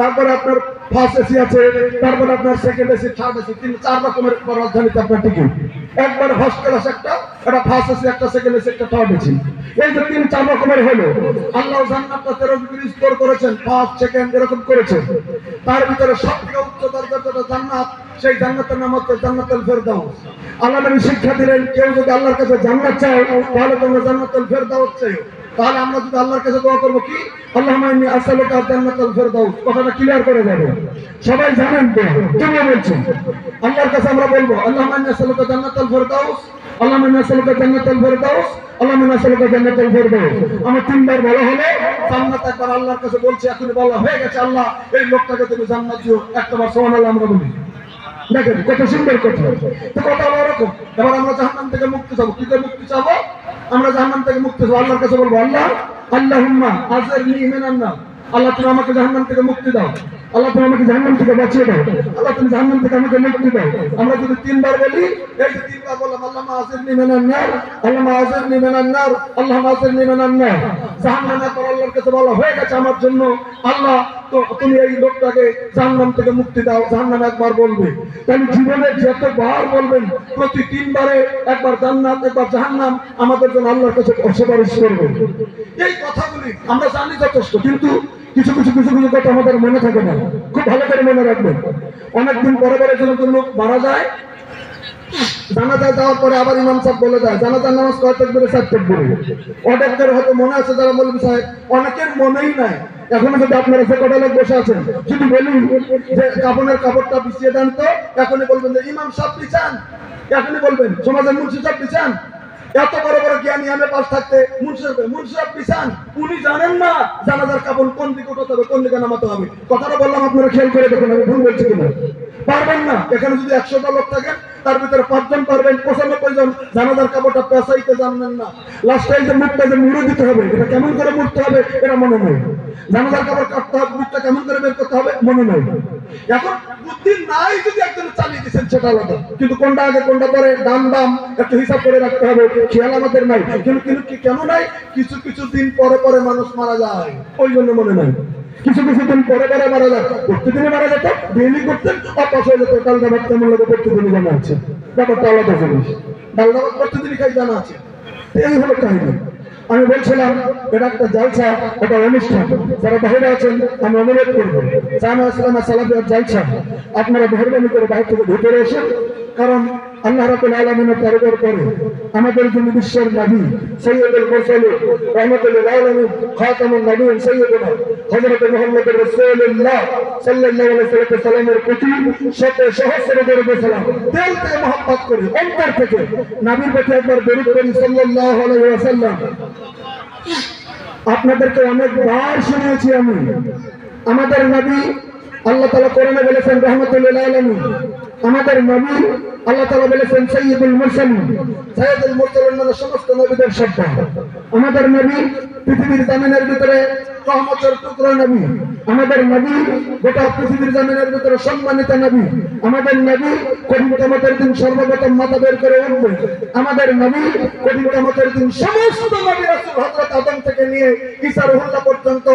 তারপরে আপনার first AC আছে, তারপরে আপনার সেকেন্ড এসি, থার্ড এসি, 3-4 রকমের রাজধানীতে আপনার টিকিট। একবার ফার্স্ট ক্লাস একটা ফার্স্ট এসি, একটা সেকেন্ড এসি, একটা থার্ড এসি, এই যে 3-4 রকমের হলো। আল্লাহ জান্নাতটা 13 ডিগ্রি স্তর করেছেন, ফার্স্ট সেকেন্ড এরকম করেছেন। তার ভিতরে সবথেকে উচ্চ দরজার যেটা জান্নাত, সেই জান্নাতের নাম হচ্ছে জান্নাতুল ফেরদাউস। আল্লাহ নবী শিক্ষা দিলেন, কেউ যদি আল্লাহর কাছে জান্নাত চায় তাহলে তোমরা জান্নাতুল ফেরদাউস চাই। তাহলে আমরা যদি আল্লাহর কাছে দোয়া করবো কি, আল্লাহুম্মা ইন্নী আসআলুকা জান্নাতুল ফেরদাউস, কথাটা ক্লিয়ার করে যাবে, সবাই জানেন তো? কেন বলছেন? আল্লাহর কাছে আমরা বলবো আল্লাহুম্মা ইন্নী আসআলুকা জান্নাতুল ফেরদাউস, আল্লাহুম্মা ইন্নী আসআলুকা জান্নাতুল ফেরদাউস, আল্লাহুম্মা ইন্নী আসআলুকা জান্নাতুল ফেরদাউস। আমার 3বার বলা হলো জান্নাত, একবার আল্লাহর কাছে বলছি, এখনই বলা হয়ে গেছে, আল্লাহ এই লোকটাকে তুমি জান্নাত দিও। একবার সুবহানাল্লাহ আমরা বলি, দেখেন কত সুন্দর কথা। তো কথা হলো এরকম। এবার আমরা জাহান্নাম থেকে মুক্তি চাবো। কি করে মুক্তি চাবো? আমরা জাহান্নাম থেকে মুক্তি চাবো, আল্লাহর কাছে বলবো আল্লাহ আল্লাহুম্মা আযিরনি মিনান নার, আল্লাহ তুমি আমাকে জাহান্নাম থেকে মুক্তি দাও, আল্লাহ তুমি আমাকে জাহান্নাম থেকে বাঁচিয়ে দাও, আল্লাহ তুমি জাহান্নাম থেকে আমাকে মুক্তি দাও। আমরা যদি 3বার বলি, এই যে 3বার বললাম আল্লাহুম্মা আযিরনি মিনান নার, আল্লাহুম্মা আযিরনি মিনান নার, আল্লাহুম্মা আযিরনি মিনান নার। জাহান্নামের পর আল্লাহর কাছে বলা হয়ে গেছে আমার জন্য, আল্লাহ তো তুমি এই লোকটাকে জাহান্নাম থেকে মুক্তি দাও। জাহান্নাম একবার বলবে, তাহলে জীবনে যতবার বলবেন প্রতি 3বারে একবার জান্নাত একবার জাহান্নাম আমাদের জন্য আল্লাহর কাছে সুপারিশ করবে। এই কথাগুলি আমরা জানি যথেষ্ট, কিন্তু কিছু কিছু কিছু কিছু কথা আমাদের মনে থাকে না। খুব ভালো করে মনে রাখবেন, অনেকদিন পরে পরে যখন কোনো লোক মারা যায়, জানাজায় যাওয়ার পরে আবার ইমাম সাহেব বলে যায় জানাজার নামাজ কয় তাকবীরে 4 তাকবীরে। অনেকের হয়তো মনে আছে, যারা মৌলভী সাহেব, অনেকের মনেই নাই। এখনো যদি আপনারা যে কটা লোক বসে আছেন যদি বলি যে কাপড়ের কাপড়টা বিছিয়ে দেন, তো এখনই বলবেন যে ইমাম সাহেব বিছান, এখনই বলবেন সমাজের মুন্সি সাহেব বিছান। এত বড় বড় জ্ঞানী আমি পাশ থাকতে মুন্সি সাহেব বিছান, উনি জানেন না জানাজার কাপড় কোন দিকে উঠাতে হবে, কোন দিকে নামাতে হবে। কথাটা বললাম, আপনারা খেয়াল করে দেখুন, আমি ভুল বলছি কিনা। পারবেন না? এখানে যদি 100টা লোক থাকেন তার ভিতরে 5 জন পারবেন, 95 জন জানাজার কাপড়টা পেঁচাইতে জানেন না। লাস্টে যে মুখটা যে মুড়ে দিতে হবে, এটা কেমন করে মুড়তে হবে এটা মনে নেই। জানাজার কাপড় কাটতে হবে, মুখটা কেমন করে বের করতে হবে মনে নেই। এখন বুদ্ধি নাই, যদি একজন চালিয়ে দিচ্ছেন সেটা আলাদা, কিন্তু কোনটা আগে কোনটা পরে দাম দাম একটু হিসাব করে রাখতে হবে, খেয়াল আমাদের নাই। কিন্তু কেন নাই? কিছু কিছু দিন পরে পরে মানুষ মারা যায়, ওই জন্য মনে নাই। কিছু কিছু দিন পরে পরে মারা যায়, প্রতিদিনই মারা যেত, ডেইলি করতেন, অপাস হয়ে যেত। ডালদা ভাত তেমন লোক প্রতিদিনই জানা আছে, ব্যাপারটা আলাদা জিনিস। ডালদা ভাত প্রতিদিনই খাই জানা আছে, এই হলো কাহিনী। আমি বলছিলাম এটা একটা জালসা, এটা অনুষ্ঠান। যারা বাইরে আছেন আমি অনুরোধ করবো, জামা ইসলামা সালাফিয়ার জালসা, আপনারা মেহরবানি করে বাইরে থেকে ভিতরে এসে, কারণ আল্লাহ রাব্বুল আলামিনের দরবার করে আমাদের যিনি বিশ্বের নবী সৈয়দুল মুরসালিন রাহমাতুল লিল আলামিন খাতামুন নবিয়্যিন সৈয়দুনা হযরত মুহাম্মদুর রাসূলুল্লাহ সাল্লাল্লাহু আলাইহি ওয়াসাল্লামের প্রতি শত সহস্র দরুদ সালাম দিল থেকে মহব্বত করি, অন্তর থেকে নবীর প্রতি একবার দরুদ করি সাল্লাল্লাহু আলাইহি ওয়াসাল্লাম। আপনাদেরকে অনেকবার শুনিয়েছি আমি, আমাদের নবী আল্লাহ তাআলা কোরআনে বলেছেন রাহমাতুল লিল আলামিন, আমাদের নবী আল্লাহ তাআলা বলেছেন সাইয়্যিদুল মুরসালিন। সাইয়্যিদুল মুরসালিন মানে সমস্ত নবীদের সর্দার। আমাদের নবী পৃথিবীর জমিনের ভিতরে রহমতের টুকরা নবী, আমাদের নবী গোটা পৃথিবীর জমিনের ভিতরে সম্মানিত নবী, আমাদের নবী কঠিন কিয়ামতের দিন সর্বপ্রথম মাথা বের করে উঠবে, আমাদের নবী কঠিন কিয়ামতের দিন সমস্ত নবী রাসূল হযরত আদম থেকে নিয়ে ঈসা রুহুল্লাহ পর্যন্ত